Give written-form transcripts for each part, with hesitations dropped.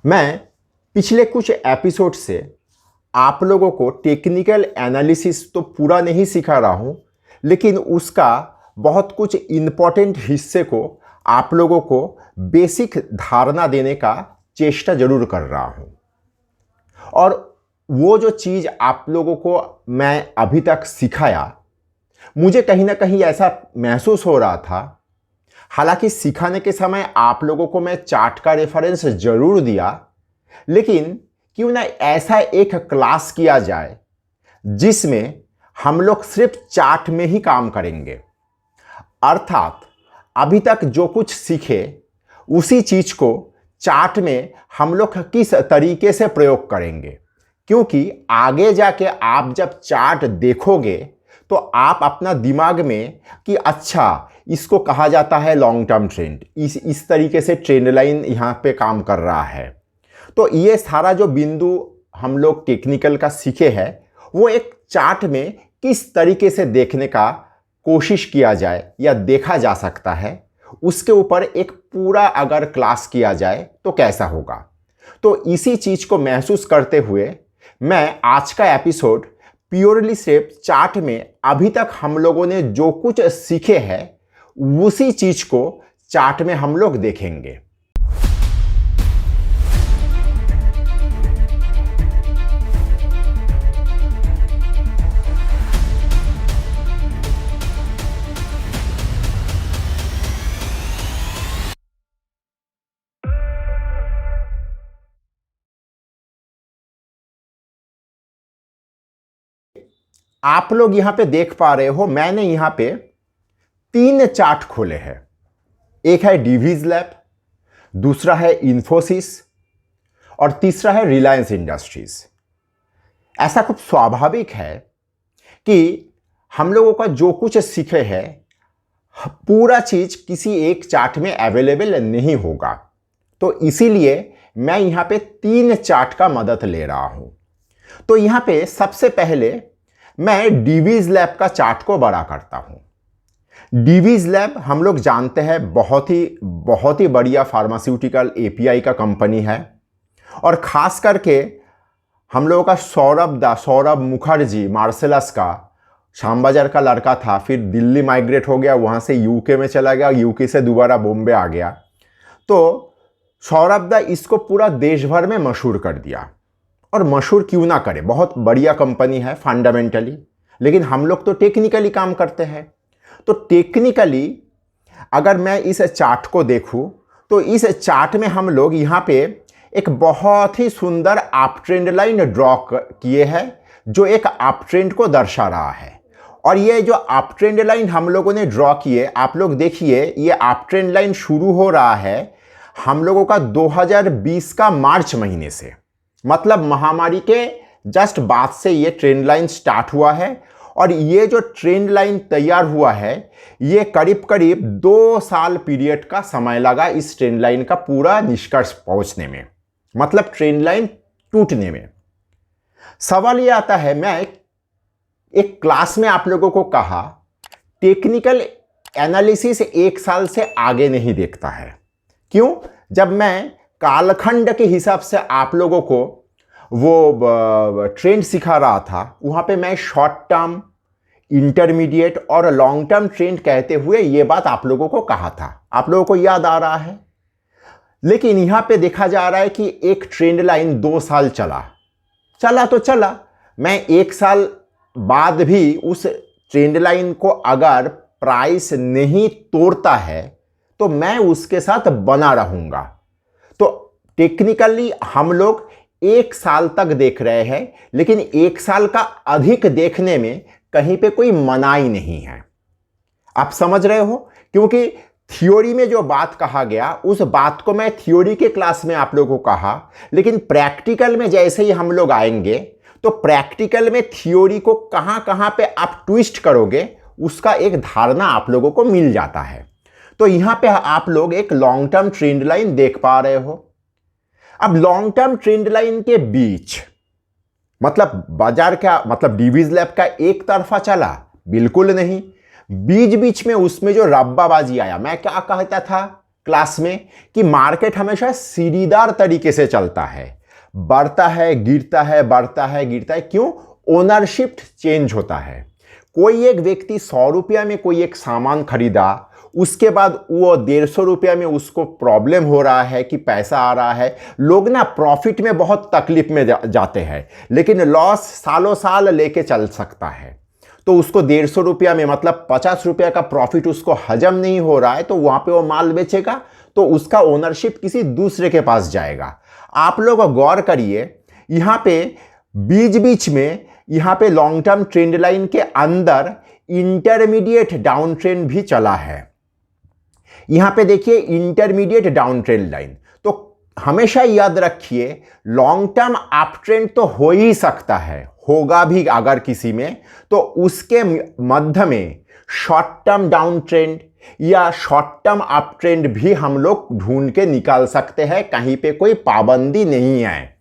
मैं पिछले कुछ एपिसोड से आप लोगों को टेक्निकल एनालिसिस तो पूरा नहीं सिखा रहा हूँ, लेकिन उसका बहुत कुछ इम्पोर्टेंट हिस्से को आप लोगों को बेसिक धारणा देने का चेष्टा ज़रूर कर रहा हूँ। और वो जो चीज़ आप लोगों को मैं अभी तक सिखाया, मुझे कहीं ना कहीं ऐसा महसूस हो रहा था, हालांकि सिखाने के समय आप लोगों को मैं चार्ट का रेफरेंस ज़रूर दिया, लेकिन क्यों ना ऐसा एक क्लास किया जाए जिसमें हम लोग सिर्फ चार्ट में ही काम करेंगे। अर्थात अभी तक जो कुछ सीखे उसी चीज़ को चार्ट में हम लोग किस तरीके से प्रयोग करेंगे, क्योंकि आगे जाके आप जब चार्ट देखोगे तो आप अपना दिमाग में कि अच्छा इसको कहा जाता है लॉन्ग टर्म ट्रेंड, इस तरीके से ट्रेंड लाइन यहाँ पे काम कर रहा है। तो ये सारा जो बिंदु हम लोग टेक्निकल का सीखे हैं वो एक चार्ट में किस तरीके से देखने का कोशिश किया जाए या देखा जा सकता है, उसके ऊपर एक पूरा अगर क्लास किया जाए तो कैसा होगा। तो इसी चीज़ को महसूस करते हुए मैं आज का एपिसोड प्योरली सिर्फ चार्ट में अभी तक हम लोगों ने जो कुछ सीखे हैं उसी चीज़ को चार्ट में हम लोग देखेंगे। आप लोग यहां पे देख पा रहे हो, मैंने यहां पे 3 चार्ट खोले हैं। एक है डिवीज लैब, दूसरा है इन्फोसिस और तीसरा है रिलायंस इंडस्ट्रीज। ऐसा खूब स्वाभाविक है कि हम लोगों का जो कुछ सीखे हैं पूरा चीज किसी एक चार्ट में अवेलेबल नहीं होगा, तो इसीलिए मैं यहां पे 3 चार्ट का मदद ले रहा हूं। तो यहां पे सबसे पहले मैं डिवीज लैब का चार्ट को बड़ा करता हूं। डिवीज लैब हम लोग जानते हैं बहुत ही बढ़िया फार्मास्यूटिकल एपीआई का कंपनी है, और ख़ास करके हम लोगों का सौरभ मुखर्जी मार्सेलस का श्यामबाजार का लड़का था, फिर दिल्ली माइग्रेट हो गया, वहाँ से यूके में चला गया, यूके से दोबारा बॉम्बे आ गया। तो सौरभ दा इसको पूरा देश भर में मशहूर कर दिया, और मशहूर क्यों ना करे, बहुत बढ़िया कंपनी है फंडामेंटली, लेकिन हम लोग तो टेक्निकली काम करते हैं। तो टेक्निकली अगर मैं इस चार्ट को देखूं तो इस चार्ट में हम लोग यहाँ पे एक बहुत ही सुंदर अप ट्रेंड लाइन ड्रॉ किए हैं जो एक अप ट्रेंड को दर्शा रहा है। और ये जो अप ट्रेंड लाइन हम लोगों ने ड्रॉ किए, आप लोग देखिए ये अप ट्रेंड लाइन शुरू हो रहा है हम लोगों का 2020 का मार्च महीने से, मतलब महामारी के जस्ट बाद से ये ट्रेंड लाइन स्टार्ट हुआ है। और ये जो ट्रेंड लाइन तैयार हुआ है ये करीब करीब 2 साल पीरियड का समय लगा इस ट्रेंड लाइन का पूरा निष्कर्ष पहुंचने में, मतलब ट्रेंड लाइन टूटने में। सवाल ये आता है, मैं एक क्लास में आप लोगों को कहा टेक्निकल एनालिसिस 1 साल से आगे नहीं देखता है। क्यों? जब मैं कालखंड के हिसाब से आप लोगों को वो ट्रेंड सिखा रहा था, वहाँ पे मैं शॉर्ट टर्म, इंटरमीडिएट और लॉन्ग टर्म ट्रेंड कहते हुए ये बात आप लोगों को कहा था, आप लोगों को याद आ रहा है। लेकिन यहाँ पे देखा जा रहा है कि एक ट्रेंड लाइन 2 साल चला तो चला, मैं 1 साल बाद भी उस ट्रेंड लाइन को अगर प्राइस नहीं तोड़ता है तो मैं उसके साथ बना रहूँगा। तो टेक्निकली हम लोग 1 साल तक देख रहे हैं, लेकिन 1 साल का अधिक देखने में कहीं पे कोई मनाही नहीं है। आप समझ रहे हो? क्योंकि थ्योरी में जो बात कहा गया उस बात को मैं थ्योरी के क्लास में आप लोगों को कहा, लेकिन प्रैक्टिकल में जैसे ही हम लोग आएंगे तो प्रैक्टिकल में थ्योरी को कहां पे आप ट्विस्ट करोगे उसका एक धारणा आप लोगों को मिल जाता है। तो यहां पे आप लोग एक लॉन्ग टर्म ट्रेंड लाइन देख पा रहे हो। अब लॉन्ग टर्म ट्रेंड लाइन के बीच मतलब बाजार का, मतलब डिवीज लैब का एक तरफा चला, बिल्कुल नहीं। बीच बीच में उसमें जो रब्बाबाजी आया, मैं क्या कहता था क्लास में कि मार्केट हमेशा सीढ़ीदार तरीके से चलता है, बढ़ता है गिरता है, बढ़ता है गिरता है। क्यों? ओनरशिप चेंज होता है। कोई एक व्यक्ति 100 रुपया में कोई एक सामान खरीदा, उसके बाद वो 150 रुपया में उसको प्रॉब्लम हो रहा है कि पैसा आ रहा है। लोग ना प्रॉफिट में बहुत तकलीफ में जाते हैं, लेकिन लॉस सालों साल लेके चल सकता है। तो उसको 150 रुपया में मतलब 50 रुपया का प्रॉफिट उसको हजम नहीं हो रहा है, तो वहां पे वो माल बेचेगा, तो उसका ओनरशिप किसी दूसरे के पास जाएगा। आप लोग गौर करिए, यहां पे बीच बीच में यहां पे लॉन्ग टर्म ट्रेंड लाइन के अंदर इंटरमीडिएट डाउन ट्रेंड भी चला है। यहां पे देखिए इंटरमीडिएट डाउन ट्रेंड लाइन। तो हमेशा याद रखिए, लॉन्ग टर्म अप ट्रेंड तो हो ही सकता है, होगा भी अगर किसी में, तो उसके मध्य में शॉर्ट टर्म डाउन ट्रेंड या शॉर्ट टर्म अप ट्रेंड भी हम लोग ढूंढ के निकाल सकते हैं, कहीं पे कोई पाबंदी नहीं है।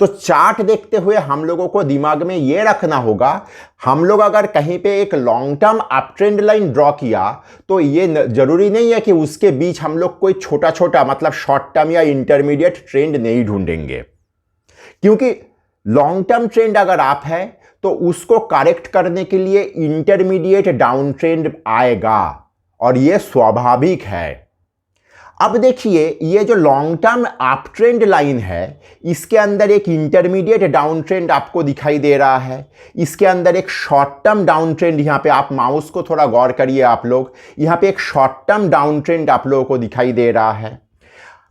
तो चार्ट देखते हुए हम लोगों को दिमाग में यह रखना होगा, हम लोग अगर कहीं पे एक long term up trend line draw किया तो ये जरूरी नहीं है कि उसके बीच हम लोग कोई छोटा छोटा मतलब शॉर्ट टर्म या इंटरमीडिएट ट्रेंड नहीं ढूंढेंगे, क्योंकि लॉन्ग टर्म ट्रेंड अगर आप है तो उसको करेक्ट करने के लिए इंटरमीडिएट डाउन ट्रेंड आएगा, और यह स्वाभाविक है। अब देखिए, ये जो long term up trend line है, इसके अंदर एक इंटरमीडिएट डाउन ट्रेंड आपको दिखाई दे रहा है, इसके अंदर एक शॉर्ट टर्म डाउन ट्रेंड, यहां पे आप माउस को थोड़ा गौर करिए आप लोग, यहां पे एक शॉर्ट टर्म डाउन ट्रेंड आप लोगों को दिखाई दे रहा है।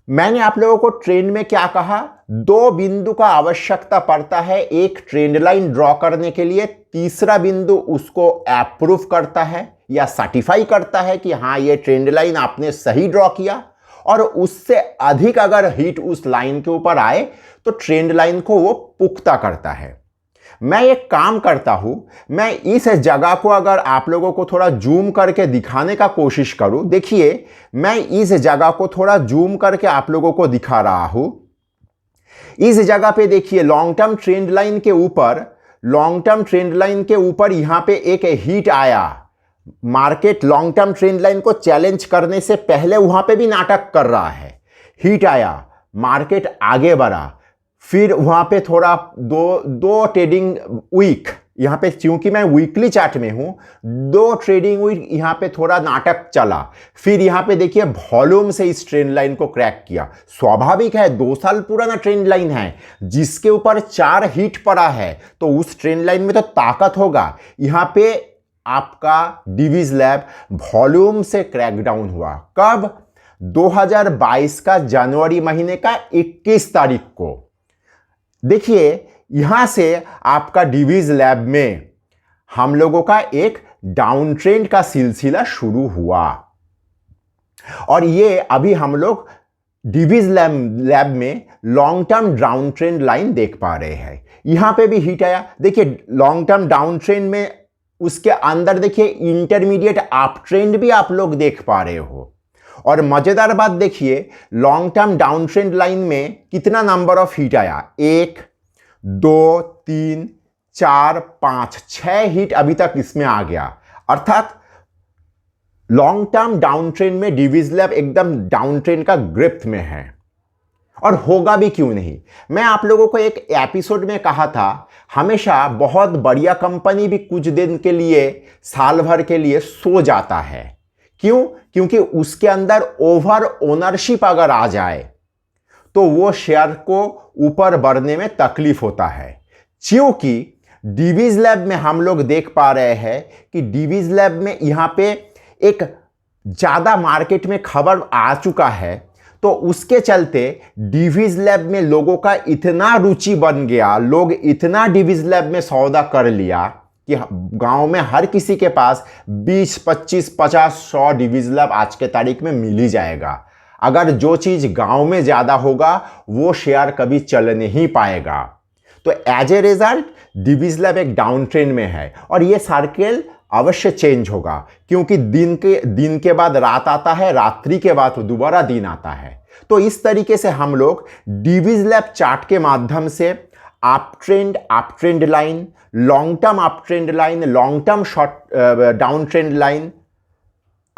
मैंने आप लोगों को ट्रेंड में क्या कहा, 2 बिंदु का आवश्यकता पड़ता है एक ट्रेंड लाइन ड्रॉ करने के लिए। तीसरा बिंदु उसको अप्रूव करता है या सर्टिफाई करता है कि हाँ, ये ट्रेंड लाइन आपने सही ड्रॉ किया, और उससे अधिक अगर हिट उस लाइन के ऊपर आए तो ट्रेंड लाइन को वो पुख्ता करता है। मैं एक काम करता हूं, मैं इस जगह को अगर आप लोगों को थोड़ा जूम करके दिखाने का कोशिश करूं, देखिए मैं इस जगह को थोड़ा जूम करके आप लोगों को दिखा रहा हूं। इस जगह पे देखिए लॉन्ग टर्म ट्रेंड लाइन के ऊपर, लॉन्ग टर्म ट्रेंड लाइन के ऊपर यहां पे एक हिट आया। Market long term trend line को चैलेंज करने से पहले वहां पे भी नाटक कर रहा है, हिट आया, मार्केट आगे बढ़ा, फिर वहां पे थोड़ा दो ट्रेडिंग वीक, यहां पे क्योंकि मैं वीकली चार्ट में हूं, 2 ट्रेडिंग वीक यहां पे थोड़ा नाटक चला, फिर यहां पे देखिए वॉल्यूम से इस ट्रेंड लाइन को क्रैक किया। स्वाभाविक है, 2 साल पुराना ट्रेंड लाइन है जिसके ऊपर 4 हिट पड़ा है, तो उस ट्रेंड लाइन में तो ताकत होगा। यहां पे आपका डिवीज लैब वॉल्यूम से क्रैकडाउन हुआ। कब? 2022 का जनवरी महीने का 21 तारीख को। देखिए यहां से आपका डिवीज लैब में हम लोगों का एक डाउन ट्रेंड का सिलसिला शुरू हुआ, और ये अभी हम लोग डिवीज लैब में long term down trend line देख पा रहे हैं। यहां पे भी हिट आया, देखिए लॉन्ग टर्म डाउन ट्रेंड में उसके अंदर देखिए इंटरमीडिएट अप ट्रेंड भी आप लोग देख पा रहे हो। और मजेदार बात देखिए, long term down trend line में कितना नंबर ऑफ हिट आया, 1 2 3 4 5 6 हिट अभी तक इसमें आ गया। अर्थात लॉन्ग टर्म डाउन ट्रेंड में डिवीज लैब एकदम डाउन ट्रेंड का ग्रिप में है, और होगा भी क्यों नहीं। मैं आप लोगों को एक एपिसोड में कहा था, हमेशा बहुत बढ़िया कंपनी भी कुछ दिन के लिए, साल भर के लिए सो जाता है। क्यों? क्योंकि उसके अंदर ओवर ओनरशिप अगर आ जाए तो वो शेयर को ऊपर बढ़ने में तकलीफ होता है। क्योंकि डिवीज लैब में हम लोग देख पा रहे हैं कि डिवीज लैब में यहां पे एक ज्यादा मार्केट में खबर आ चुका है, तो उसके चलते डिवीज लैब में लोगों का इतना रुचि बन गया, लोग इतना डिवीज लैब में सौदा कर लिया कि गांव में हर किसी के पास 20 25 50 100 डिवीज लैब आज के तारीख में मिल ही जाएगा। अगर जो चीज गांव में ज्यादा होगा वो शेयर कभी चल नहीं पाएगा। तो as a result Divi's lab एक डाउन ट्रेंड में है, और ये सर्कल अवश्य चेंज होगा, क्योंकि दिन के बाद रात आता है, रात्रि के बाद दोबारा दिन आता है। तो इस तरीके से हम लोग डिवीज लैब चार्ट के माध्यम से up trend line, long term up trend line, long term short down trend line,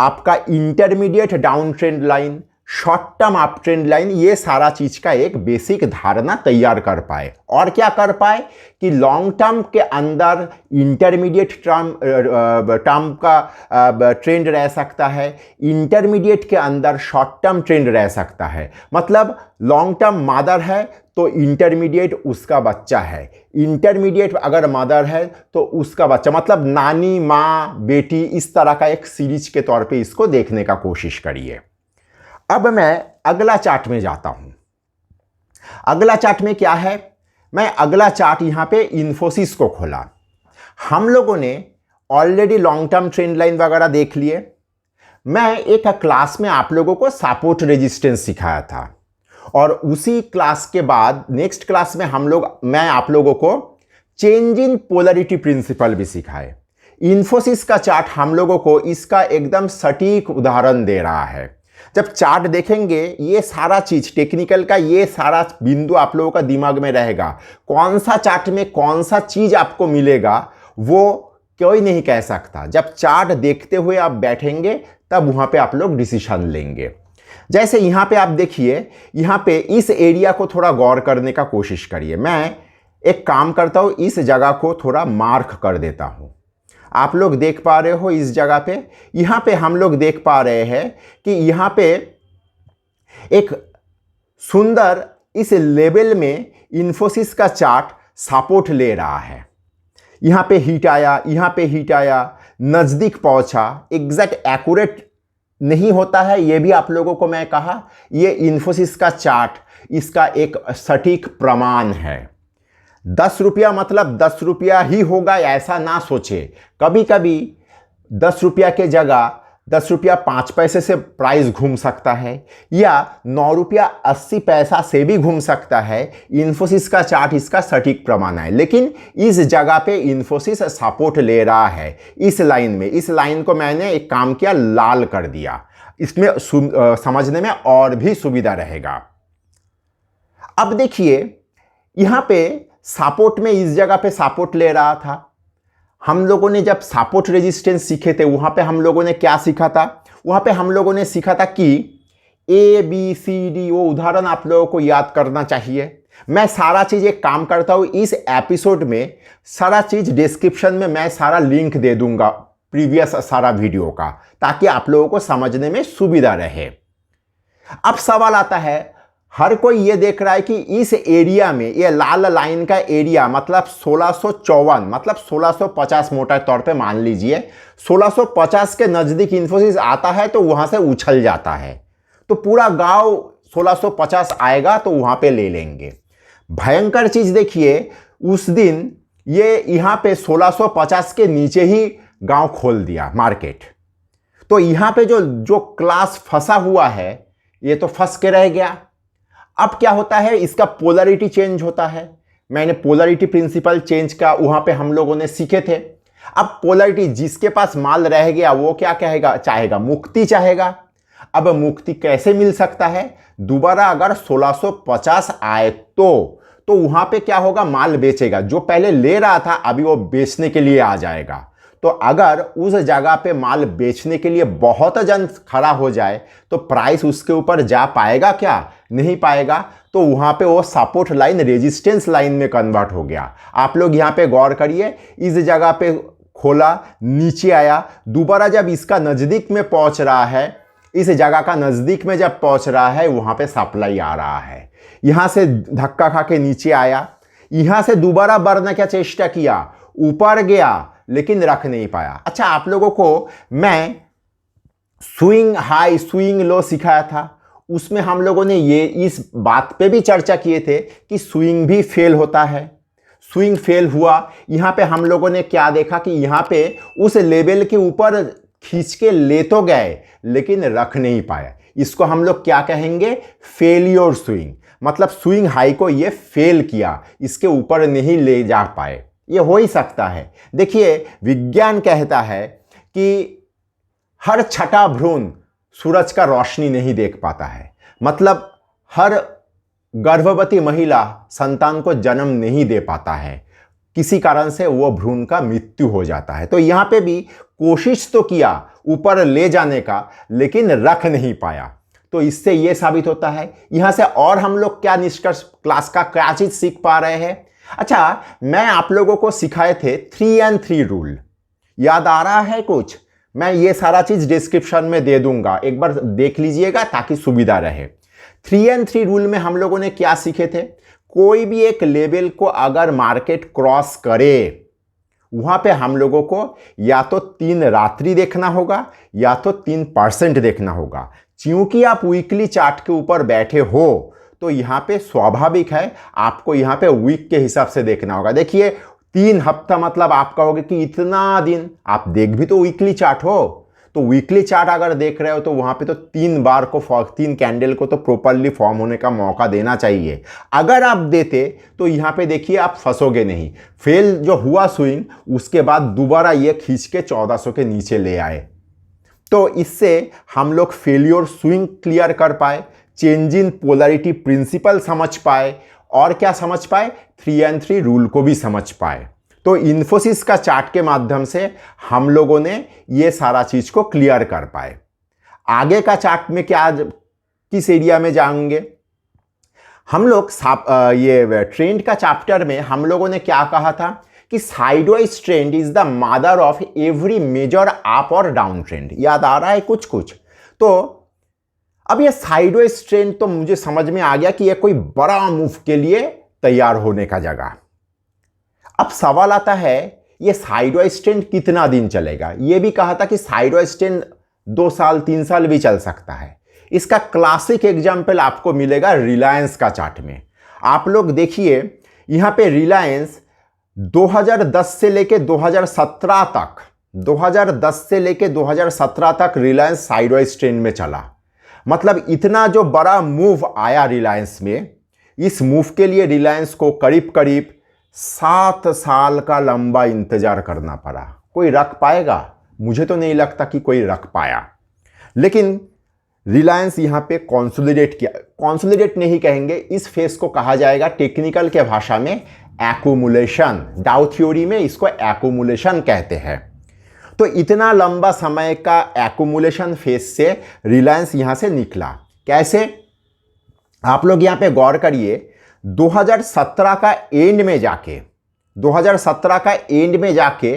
आपका intermediate down trend line, short term up trend line, ये सारा चीज का एक बेसिक धारणा तैयार कर पाए। और क्या कर पाए कि लॉन्ग टर्म के अंदर इंटरमीडिएट टर्म का ट्रेंड रह सकता है, इंटरमीडिएट के अंदर शॉर्ट टर्म ट्रेंड रह सकता है। मतलब लॉन्ग टर्म मदर है तो इंटरमीडिएट उसका बच्चा है, इंटरमीडिएट अगर मदर है तो उसका बच्चा, मतलब नानी, माँ, बेटी, इस तरह का एक सीरीज के तौर पे इसको देखने का कोशिश करिए। अब मैं अगला चार्ट में जाता हूं। अगला चार्ट में क्या है, मैं अगला चार्ट यहां पे इन्फोसिस को खोला। हम लोगों ने already long term trend line वगैरह देख लिए। मैं एक क्लास में आप लोगों को सपोर्ट रेजिस्टेंस सिखाया था और उसी क्लास के बाद नेक्स्ट क्लास में मैं आप लोगों को चेंज इन पोलरिटी प्रिंसिपल भी सिखाए। इन्फोसिस का चार्ट हम लोगों को इसका एकदम सटीक उदाहरण दे रहा है। जब चार्ट देखेंगे ये सारा चीज टेक्निकल का, ये सारा बिंदु आप लोगों का दिमाग में रहेगा। कौन सा चार्ट में कौन सा चीज आपको मिलेगा वो कोई नहीं कह सकता। जब चार्ट देखते हुए आप बैठेंगे तब वहां पे आप लोग डिसीजन लेंगे। जैसे यहां पे आप देखिए, यहां पे इस एरिया को थोड़ा गौर करने का कोशिश करिए। मैं एक काम करता हूं, इस जगह को थोड़ा मार्क कर देता हूं। आप लोग देख पा रहे हो इस जगह पे, यहां पे हम लोग देख पा रहे हैं कि यहां पे एक सुंदर इस लेवल में इन्फोसिस का चार्ट सपोर्ट ले रहा है। यहां पे हिट आया, यहां पे हिट आया, नजदीक पहुंचा। एग्जैक्ट एक्यूरेट नहीं होता है, ये भी आप लोगों को मैं कहा। ये इन्फोसिस का चार्ट इसका एक सटीक प्रमाण है। 10 रुपया मतलब 10 रुपया ही होगा ऐसा ना सोचे। कभी कभी 10 रुपया के जगह 10 रुपया 5 पैसे से प्राइस घूम सकता है या 9 रुपया 80 पैसा से भी घूम सकता है। इन्फोसिस का चार्ट इसका सटीक प्रमाण है। लेकिन इस जगह पे इन्फोसिस सपोर्ट ले रहा है इस लाइन में। इस लाइन को मैंने एक काम किया, लाल कर दिया। इसमें समझने में और भी सुविधा रहेगा। अब देखिए यहां पे सपोर्ट में इस जगह पे सपोर्ट ले रहा था। हम लोगों ने जब सपोर्ट रेजिस्टेंस सीखे थे वहां पे हम लोगों ने क्या सीखा था, वहां पे हम लोगों ने सीखा था कि ABCD, वो उदाहरण आप लोगों को याद करना चाहिए। मैं सारा चीज एक काम करता हूं, इस एपिसोड में सारा चीज डिस्क्रिप्शन में मैं सारा लिंक दे दूंगा प्रीवियस सारा वीडियो का, ताकि आप लोगों को समझने में सुविधा रहे। अब सवाल आता है, हर कोई ये देख रहा है कि इस एरिया में, ये लाल लाइन का एरिया मतलब 1654 मतलब 1650 मोटा तौर पे मान लीजिए, 1650 के नजदीक इन्फोसिस आता है तो वहां से उछल जाता है। तो पूरा गांव 1650 आएगा तो वहां पे ले लेंगे। भयंकर चीज देखिए, उस दिन ये यहां पे 1650 के नीचे ही गांव खोल दिया मार्केट। तो यहां पे जो क्लास फंसा हुआ है ये तो फंस के रह गया। अब क्या होता है, इसका पोलरिटी चेंज होता है। मैंने पोलरिटी प्रिंसिपल चेंज का वहां पे हम लोगों ने सीखे थे। अब पोलरिटी, जिसके पास माल रह गया वो क्या चाहेगा, मुक्ति चाहेगा। अब मुक्ति कैसे मिल सकता है, दोबारा अगर 1650 आए तो वहां पे क्या होगा, माल बेचेगा। जो पहले ले रहा था अभी वो बेचने के लिए आ जाएगा। तो अगर उस जगह पे माल बेचने के लिए बहुत जन खड़ा हो जाए तो प्राइस उसके ऊपर जा पाएगा क्या, नहीं पाएगा। तो वहां पे वो सपोर्ट लाइन रेजिस्टेंस लाइन में कन्वर्ट हो गया। आप लोग यहां पे गौर करिए, इस जगह पे खोला, नीचे आया, दोबारा जब इसका नजदीक में पहुंच रहा है, इस जगह का नजदीक में जब पहुंच रहा है वहां पे सप्लाई आ रहा है। यहां से धक्का खा के नीचे आया, यहां से दोबारा बढ़ने का चेष्टा किया, ऊपर गया लेकिन रख नहीं पाया। अच्छा, आप लोगों को मैं स्विंग हाई स्विंग लो सिखाया था, उसमें हम लोगों ने ये इस बात पे भी चर्चा किए थे कि स्विंग भी फेल होता है। स्विंग फेल हुआ, यहां पे हम लोगों ने क्या देखा कि यहां पे उस लेवल के ऊपर खींच के ले तो गए लेकिन रख नहीं पाए। इसको हम लोग क्या कहेंगे, फेलियर स्विंग। मतलब स्विंग हाई को ये फेल किया, इसके ऊपर नहीं ले जा पाए। ये हो ही सकता है। देखिए, विज्ञान कहता है कि हर छठा भ्रूण सूरज का रोशनी नहीं देख पाता है। मतलब हर गर्भवती महिला संतान को जन्म नहीं दे पाता है, किसी कारण से वो भ्रूण का मृत्यु हो जाता है। तो यहां पे भी कोशिश तो किया, ऊपर ले जाने का, लेकिन रख नहीं पाया। तो इससे यह साबित होता है। यहां से और हम लोग क्या निष्कर्ष, क्लास का क्या चीज सीख पा रहे हैं? अच्छा, मैं आप लोगों को सिखाए थे 3 and 3 रूल, याद आ रहा है कुछ? मैं ये सारा चीज डिस्क्रिप्शन में दे दूंगा, एक बार देख लीजिएगा ताकि सुविधा रहे। 3 and 3 रूल में हम लोगों ने क्या सीखे थे? कोई भी एक लेवल को अगर मार्केट क्रॉस करे, वहां पे हम लोगों को या तो 3 रात्रि देखना होगा या तो 3% देखना होगा। क्योंकि आप वीकली चार्ट के ऊपर बैठे हो तो यहां पे स्वाभाविक है आपको यहां पे वीक के हिसाब से देखना होगा। देखिए 3 हफ्ता मतलब आप कहोगे कि इतना दिन, आप देख भी तो वीकली चार्ट हो, तो वीकली चार्ट अगर देख रहे हो तो वहां पे तो 3 बार को 3 कैंडल को तो प्रॉपर्ली फॉर्म होने का मौका देना चाहिए। अगर आप देते तो यहां पे देखिए आप फंसोगे नहीं। फेल जो हुआ स्विंग, उसके बाद दोबारा ये खींच के 1400 के नीचे ले आए, तो इससे हम लोग फेलियर स्विंग क्लियर कर पाए, चेंज इन पोलैरिटी प्रिंसिपल समझ पाए, और क्या समझ पाए? 3 and 3 रूल को भी समझ पाए। तो इन्फोसिस का चार्ट के माध्यम से हम लोगों ने ये सारा चीज को क्लियर कर पाए। आगे का चार्ट में क्या, किस एरिया में जाएंगे हम लोग? ये ट्रेंड का चैप्टर में हम लोगों ने क्या कहा था कि sideways trend is the mother of every major up और डाउन ट्रेंड। याद आ रहा है कुछ कुछ? तो अब ये साइडवाइज ट्रेंड तो मुझे समझ में आ गया कि ये कोई बड़ा मूव के लिए तैयार होने का जगह। अब सवाल आता है ये साइडवाइज ट्रेंड कितना दिन चलेगा? ये भी कहा था कि साइडवाइज ट्रेंड 2 साल 3 साल भी चल सकता है। इसका क्लासिक एग्जांपल आपको मिलेगा रिलायंस का चार्ट में। आप लोग देखिए यहां पे रिलायंस 2010 से लेके 2017 तक, 2010 से लेके 2017 तक रिलायंस साइडवाइज ट्रेंड में चला। मतलब इतना जो बड़ा मूव आया रिलायंस में, इस मूव के लिए रिलायंस को करीब करीब 7 साल का लंबा इंतजार करना पड़ा। कोई रख पाएगा? मुझे तो नहीं लगता कि कोई रख पाया। लेकिन रिलायंस यहां पे कॉन्सोलिडेट किया। कॉन्सोलिडेट नहीं कहेंगे, इस फेस को कहा जाएगा टेक्निकल के भाषा में एक्यूमुलेशन। डाउ थ्योरी में इसको एक्यूमुलेशन कहते हैं। तो इतना लंबा समय का एक्यूमुलेशन फेस से रिलायंस यहां से निकला। कैसे? आप लोग यहां पे गौर करिए, 2017 का एंड में जाके, 2017 का एंड में जाके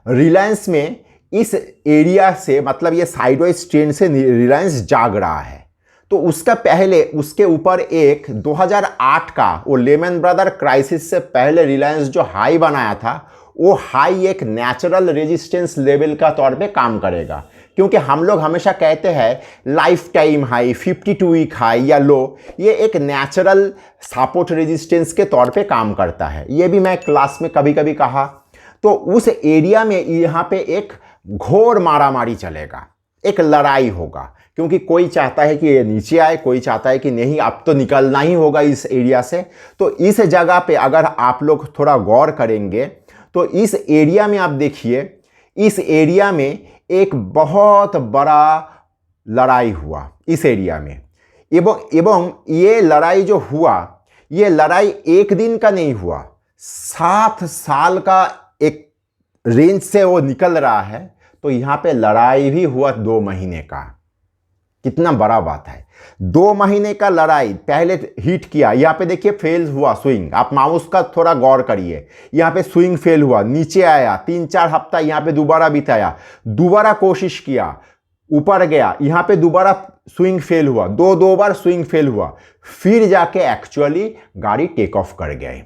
रिलायंस में इस एरिया से, मतलब ये साइडवाइज ट्रेंड से रिलायंस जाग रहा है। तो उसका पहले, उसके ऊपर एक 2008 का वो लेमन ब्रदर क्राइसिस से पहले रिलायंस जो हाई बनाया था, वो हाई एक नेचुरल रेजिस्टेंस लेवल का तौर पे काम करेगा। क्योंकि हम लोग हमेशा कहते हैं life time high, 52 week high या लो, ये एक नेचुरल सपोर्ट रेजिस्टेंस के तौर पे काम करता है। ये भी मैं क्लास में कभी कभी कहा। तो उस एरिया में यहाँ पे एक घोर मारामारी चलेगा, एक लड़ाई होगा, क्योंकि कोई चाहता है कि ये नीचे आए, कोई चाहता है कि नहीं अब तो निकलना ही होगा इस एरिया से। तो इस जगह पे अगर आप लोग थोड़ा गौर करेंगे तो इस एरिया में आप देखिए, इस एरिया में एक बहुत बड़ा लड़ाई हुआ इस एरिया में। एवं ये लड़ाई जो हुआ, ये लड़ाई एक दिन का नहीं हुआ, 7 साल का एक रेंज से वो निकल रहा है। तो यहां पे लड़ाई भी हुआ 2 महीने का। कितना बड़ा बात है, 2 महीने का लड़ाई पहले हिट किया। यहाँ पे देखिए फेल हुआ स्विंग, आप माउस का थोड़ा गौर करिए, यहाँ पे स्विंग फेल हुआ, नीचे आया, 3-4 हफ्ता यहाँ पे दोबारा बिताया, दोबारा कोशिश किया, ऊपर गया, यहाँ पे दोबारा स्विंग फेल हुआ, 2 बार स्विंग फेल हुआ, फिर जाके एक्चुअली गाड़ी टेक ऑफ कर गए।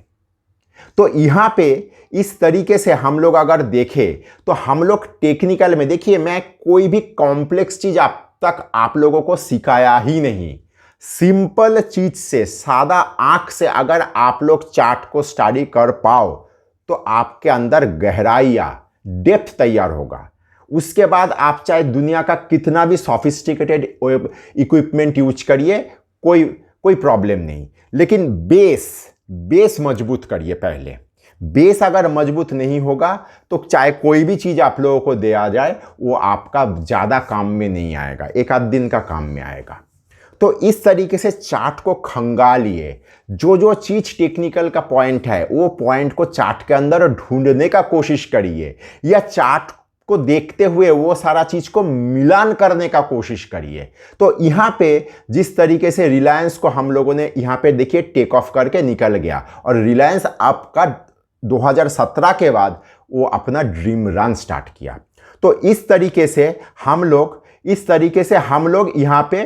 तो यहाँ पे इस तरीके से हम लोग अगर देखें तो हम लोग टेक्निकल में, देखिए मैं कोई भी कॉम्प्लेक्स चीज तक आप लोगों को सिखाया ही नहीं। सिंपल चीज से, सादा आंख से अगर आप लोग चार्ट को स्टडी कर पाओ तो आपके अंदर गहराई या डेप्थ तैयार होगा। उसके बाद आप चाहे दुनिया का कितना भी सॉफिस्टिकेटेड इक्विपमेंट यूज करिए, कोई प्रॉब्लम नहीं, लेकिन बेस मजबूत करिए। पहले बेस अगर मजबूत नहीं होगा तो चाहे कोई भी चीज आप लोगों को दिया जाए वो आपका ज्यादा काम में नहीं आएगा, एक आध दिन का काम में आएगा। तो इस तरीके से चार्ट को खंगालिए, जो चीज टेक्निकल का पॉइंट है वो पॉइंट को चार्ट के अंदर ढूंढने का कोशिश करिए, या चार्ट को देखते हुए वो सारा चीज को मिलान करने का कोशिश करिए। तो यहां पे जिस तरीके से रिलायंस को हम लोगों ने यहां पे देखिए टेक ऑफ करके निकल गया और रिलायंस आपका 2017 के बाद वो अपना ड्रीम रन स्टार्ट किया। तो इस तरीके से हम लोग यहां पे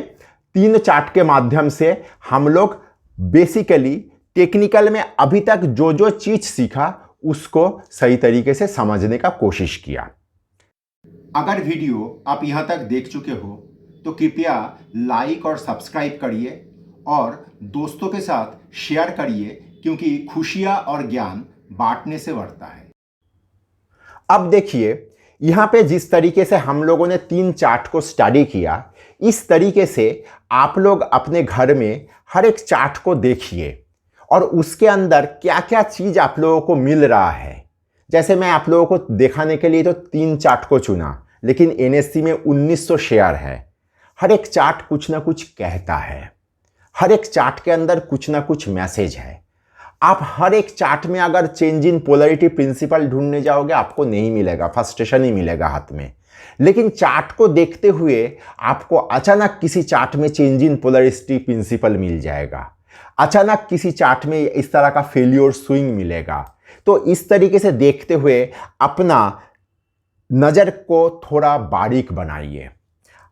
3 चार्ट के माध्यम से हम लोग बेसिकली टेक्निकल में अभी तक जो जो चीज सीखा उसको सही तरीके से समझने का कोशिश किया। अगर वीडियो आप यहां तक देख चुके हो तो कृपया लाइक और सब्सक्राइब करिए और दोस्तों के साथ शेयर करिए, क्योंकि खुशियां और ज्ञान बांटने से बढ़ता है। अब देखिए यहां पे जिस तरीके से हम लोगों ने 3 चार्ट को स्टडी किया, इस तरीके से आप लोग अपने घर में हर एक चार्ट को देखिए और उसके अंदर क्या क्या चीज आप लोगों को मिल रहा है। जैसे मैं आप लोगों को दिखाने के लिए तो 3 चार्ट को चुना, लेकिन एनएससी में 1900 शेयर है। हर एक चार्ट कुछ ना कुछ कहता है, हर एक चार्ट के अंदर कुछ ना कुछ मैसेज है। आप हर एक चार्ट में अगर चेंज इन पोलैरिटी प्रिंसिपल ढूंढने जाओगे आपको नहीं मिलेगा, फ्रस्ट्रेशन ही मिलेगा हाथ में। लेकिन चार्ट को देखते हुए आपको अचानक किसी चार्ट में चेंज इन पोलैरिटी प्रिंसिपल मिल जाएगा, अचानक किसी चार्ट में इस तरह का फेल्योर स्विंग मिलेगा। तो इस तरीके से देखते हुए अपना नज़र को थोड़ा बारीक बनाइए।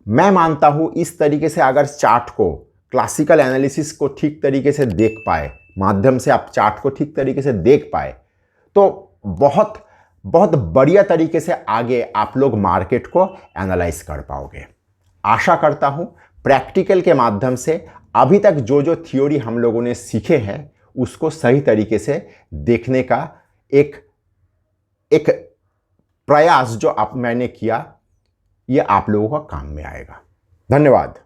मैं मानता हूं इस तरीके से अगर चार्ट को, क्लासिकल एनालिसिस को ठीक तरीके से देख पाए, माध्यम से आप चार्ट को ठीक तरीके से देख पाए तो बहुत बहुत बढ़िया तरीके से आगे आप लोग मार्केट को एनालाइज कर पाओगे। आशा करता हूं प्रैक्टिकल के माध्यम से अभी तक जो जो थ्योरी हम लोगों ने सीखे हैं उसको सही तरीके से देखने का एक प्रयास जो मैंने किया, ये आप लोगों का काम में आएगा। धन्यवाद।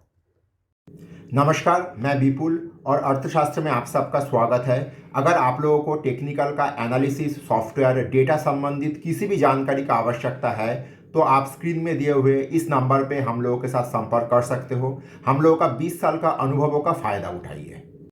नमस्कार, मैं विपुल और अर्थशास्त्र में आप सबका स्वागत है। अगर आप लोगों को टेक्निकल का एनालिसिस, सॉफ्टवेयर, डेटा संबंधित किसी भी जानकारी का आवश्यकता है तो आप स्क्रीन में दिए हुए इस नंबर पे हम लोगों के साथ संपर्क कर सकते हो। हम लोगों का 20 साल का अनुभवों का फ़ायदा उठाइए।